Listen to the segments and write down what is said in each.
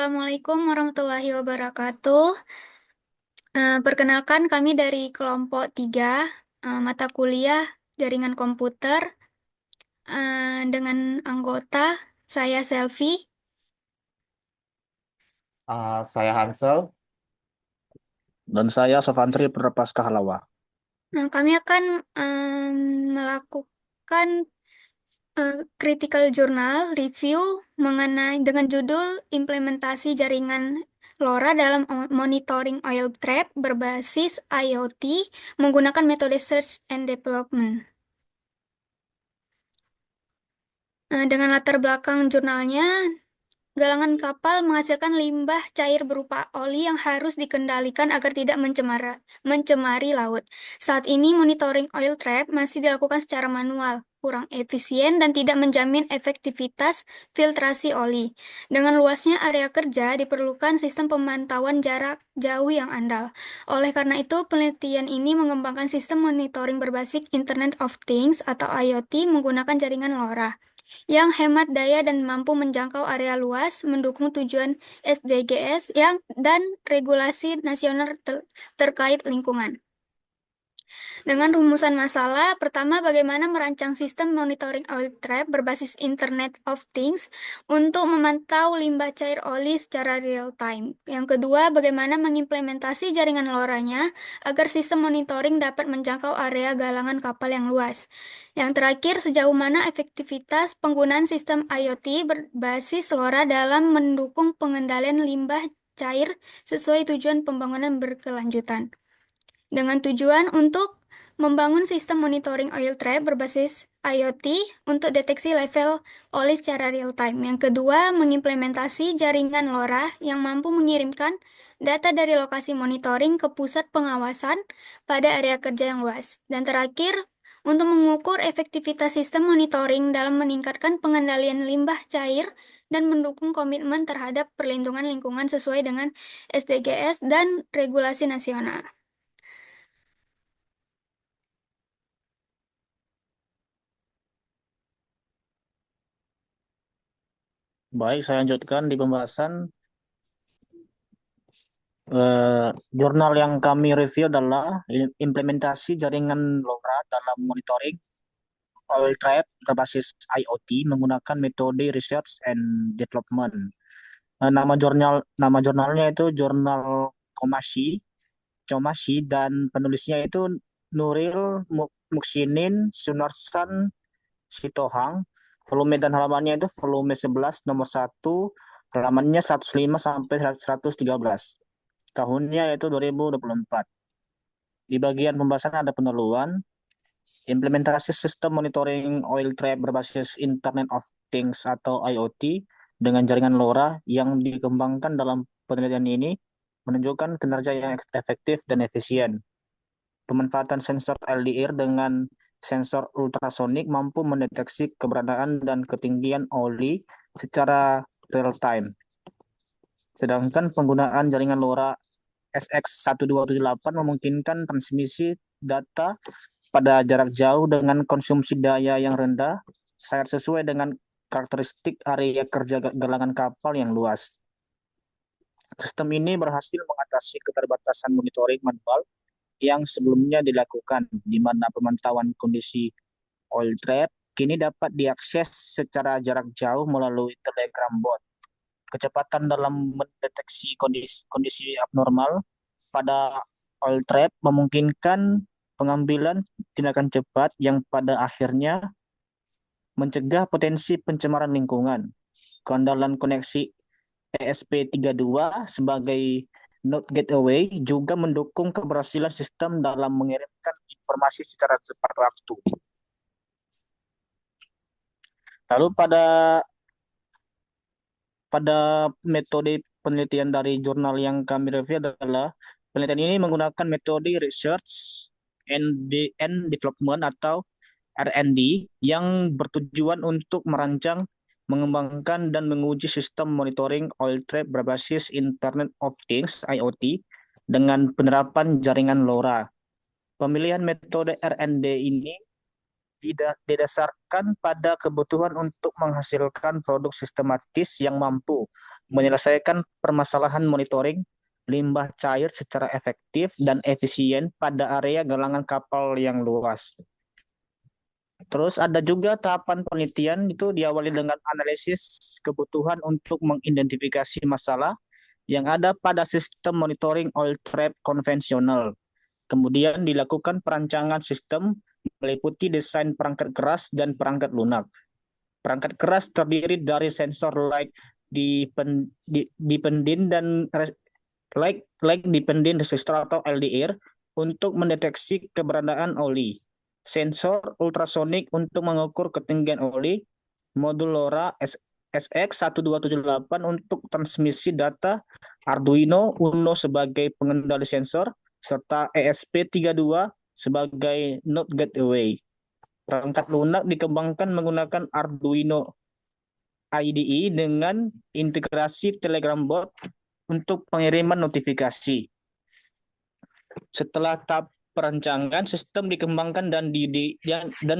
Assalamualaikum warahmatullahi wabarakatuh. Perkenalkan kami dari kelompok 3 mata kuliah jaringan komputer dengan anggota saya Selvi. Saya Hansel. Dan saya Sofantri Prapaskah Halawa. Nah, kami akan melakukan critical journal review mengenai dengan judul implementasi jaringan LoRa dalam monitoring oil trap berbasis IoT menggunakan metode search and development. Dengan latar belakang jurnalnya, galangan kapal menghasilkan limbah cair berupa oli yang harus dikendalikan agar tidak mencemari laut. Saat ini monitoring oil trap masih dilakukan secara manual, kurang efisien dan tidak menjamin efektivitas filtrasi oli. Dengan luasnya area kerja diperlukan sistem pemantauan jarak jauh yang andal. Oleh karena itu, penelitian ini mengembangkan sistem monitoring berbasis Internet of Things atau IoT menggunakan jaringan LoRa yang hemat daya dan mampu menjangkau area luas, mendukung tujuan SDGs dan regulasi nasional terkait lingkungan. Dengan rumusan masalah, pertama bagaimana merancang sistem monitoring oil trap berbasis Internet of Things untuk memantau limbah cair oli secara real time. Yang kedua, bagaimana mengimplementasi jaringan LoRa-nya agar sistem monitoring dapat menjangkau area galangan kapal yang luas. Yang terakhir, sejauh mana efektivitas penggunaan sistem IoT berbasis LoRa dalam mendukung pengendalian limbah cair sesuai tujuan pembangunan berkelanjutan. Dengan tujuan untuk membangun sistem monitoring oil trap berbasis IoT untuk deteksi level oli secara real time. Yang kedua, mengimplementasi jaringan LoRa yang mampu mengirimkan data dari lokasi monitoring ke pusat pengawasan pada area kerja yang luas. Dan terakhir, untuk mengukur efektivitas sistem monitoring dalam meningkatkan pengendalian limbah cair dan mendukung komitmen terhadap perlindungan lingkungan sesuai dengan SDGs dan regulasi nasional. Baik, saya lanjutkan di pembahasan. Jurnal yang kami review adalah implementasi jaringan LoRa dalam monitoring oil trap berbasis IoT menggunakan metode research and development. Nama jurnalnya itu Jurnal Komasi, Comasi dan penulisnya itu Nuril Muksinin Sunarsan Sitohang. Volume dan halamannya itu volume 11 nomor 1, halamannya 105 sampai 113. Tahunnya yaitu 2024. Di bagian pembahasan ada pendahuluan, implementasi sistem monitoring oil trap berbasis Internet of Things atau IoT dengan jaringan LoRa yang dikembangkan dalam penelitian ini menunjukkan kinerja yang efektif dan efisien. Pemanfaatan sensor LDR dengan sensor ultrasonik mampu mendeteksi keberadaan dan ketinggian oli secara real time. Sedangkan penggunaan jaringan LoRa SX1278 memungkinkan transmisi data pada jarak jauh dengan konsumsi daya yang rendah, sangat sesuai dengan karakteristik area kerja galangan kapal yang luas. Sistem ini berhasil mengatasi keterbatasan monitoring manual yang sebelumnya dilakukan, di mana pemantauan kondisi oil trap kini dapat diakses secara jarak jauh melalui Telegram bot. Kecepatan dalam mendeteksi kondisi abnormal pada oil trap memungkinkan pengambilan tindakan cepat yang pada akhirnya mencegah potensi pencemaran lingkungan. Keandalan koneksi ESP32 sebagai node gateway juga mendukung keberhasilan sistem dalam mengirimkan informasi secara tepat waktu. Lalu pada metode penelitian dari jurnal yang kami review adalah penelitian ini menggunakan metode research and development atau R&D yang bertujuan untuk merancang, mengembangkan dan menguji sistem monitoring oil trap berbasis Internet of Things IoT dengan penerapan jaringan LoRa. Pemilihan metode R&D ini didasarkan pada kebutuhan untuk menghasilkan produk sistematis yang mampu menyelesaikan permasalahan monitoring limbah cair secara efektif dan efisien pada area galangan kapal yang luas. Terus ada juga tahapan penelitian itu diawali dengan analisis kebutuhan untuk mengidentifikasi masalah yang ada pada sistem monitoring oil trap konvensional. Kemudian dilakukan perancangan sistem meliputi desain perangkat keras dan perangkat lunak. Perangkat keras terdiri dari sensor light dependent dan light dependent resistor atau LDR untuk mendeteksi keberadaan oli. Sensor ultrasonik untuk mengukur ketinggian oli, modul LoRa SX1278 untuk transmisi data, Arduino Uno sebagai pengendali sensor, serta ESP32 sebagai node gateway. Perangkat lunak dikembangkan menggunakan Arduino IDE dengan integrasi Telegram bot untuk pengiriman notifikasi. Setelah tahap perancangan, sistem dikembangkan dan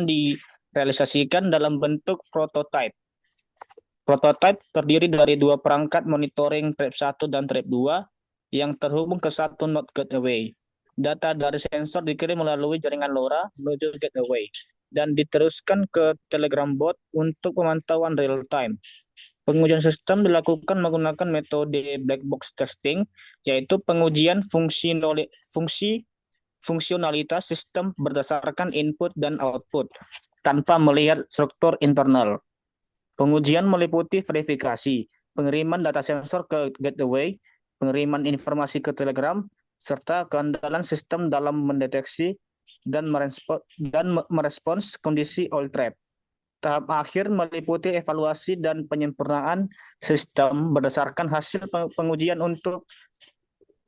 direalisasikan dalam bentuk prototype. Prototype terdiri dari dua perangkat monitoring Trap 1 dan Trap 2 yang terhubung ke satu node gateway. Data dari sensor dikirim melalui jaringan LoRa menuju gateway dan diteruskan ke Telegram bot untuk pemantauan real time. Pengujian sistem dilakukan menggunakan metode black box testing, yaitu pengujian fungsionalitas sistem berdasarkan input dan output tanpa melihat struktur internal. Pengujian meliputi verifikasi, pengiriman data sensor ke gateway, pengiriman informasi ke Telegram, serta keandalan sistem dalam mendeteksi dan merespons kondisi oil trap. Tahap akhir meliputi evaluasi dan penyempurnaan sistem berdasarkan hasil pengujian untuk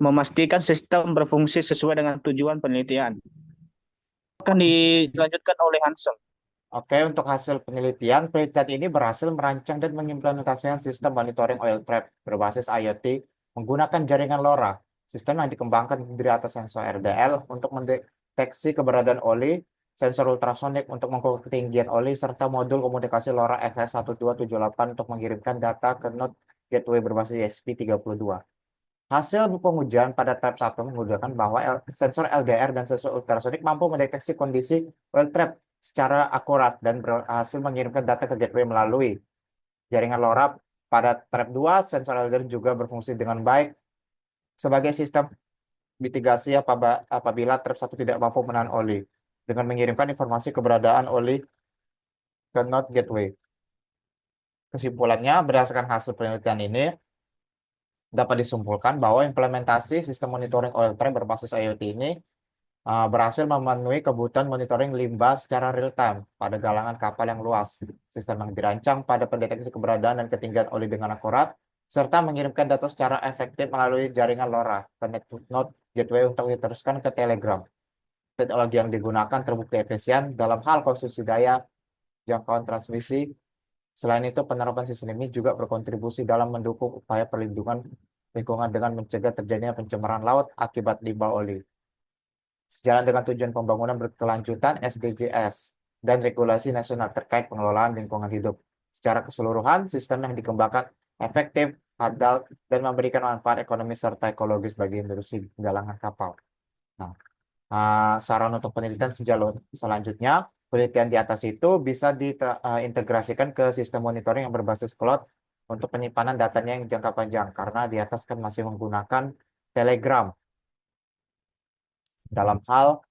memastikan sistem berfungsi sesuai dengan tujuan penelitian. Akan dilanjutkan oleh Hansel. Oke, untuk hasil penelitian ini berhasil merancang dan mengimplementasikan sistem monitoring oil trap berbasis IoT menggunakan jaringan LoRa. Sistem yang dikembangkan terdiri atas sensor RDL untuk mendeteksi keberadaan oli, sensor ultrasonik untuk mengukur ketinggian oli, serta modul komunikasi LoRa SX1278 untuk mengirimkan data ke node gateway berbasis ESP32. Hasil pengujian pada Trap 1 menggunakan bahwa sensor LDR dan sensor ultrasonik mampu mendeteksi kondisi oil trap secara akurat dan berhasil mengirimkan data ke gateway melalui jaringan LoRa. Pada Trap 2, sensor LDR juga berfungsi dengan baik sebagai sistem mitigasi apabila Trap 1 tidak mampu menahan oli, dengan mengirimkan informasi keberadaan oli ke node gateway. Kesimpulannya, berdasarkan hasil penelitian ini, dapat disimpulkan bahwa implementasi sistem monitoring oil trap berbasis IoT ini berhasil memenuhi kebutuhan monitoring limbah secara real-time pada galangan kapal yang luas. Sistem yang dirancang pada pendeteksi keberadaan dan ketinggian oli dengan akurat, serta mengirimkan data secara efektif melalui jaringan LoRa ke node gateway untuk diteruskan ke Telegram. Teknologi yang digunakan terbukti efisien dalam hal konsumsi daya, jangkauan transmisi. Selain itu, penerapan sistem ini juga berkontribusi dalam mendukung upaya perlindungan lingkungan dengan mencegah terjadinya pencemaran laut akibat limbah oli. Sejalan dengan tujuan pembangunan berkelanjutan SDGs dan regulasi nasional terkait pengelolaan lingkungan hidup. Secara keseluruhan, sistem yang dikembangkan efektif, handal, dan memberikan manfaat ekonomi serta ekologis bagi industri galangan kapal. Nah, saran untuk penelitian selanjutnya, penelitian di atas itu bisa diintegrasikan ke sistem monitoring yang berbasis cloud untuk penyimpanan datanya yang jangka panjang, karena di atas kan masih menggunakan Telegram dalam hal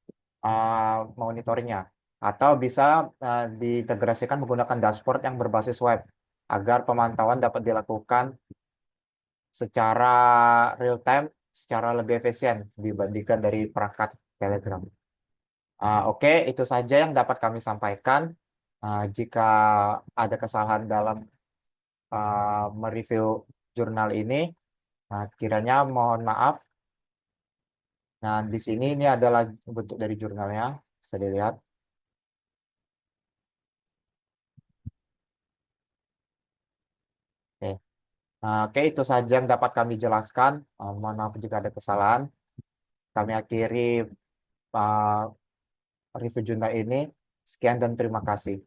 monitoringnya, atau bisa diintegrasikan menggunakan dashboard yang berbasis web agar pemantauan dapat dilakukan secara real time, secara lebih efisien dibandingkan dari perangkat Telegram. Oke, itu saja yang dapat kami sampaikan. Jika ada kesalahan dalam mereview jurnal ini, kiranya mohon maaf. Nah, di sini ini adalah bentuk dari jurnalnya, bisa dilihat. Oke, Oke, itu saja yang dapat kami jelaskan. Mohon maaf jika ada kesalahan. Kami akhiri review jurnal ini. Sekian dan terima kasih.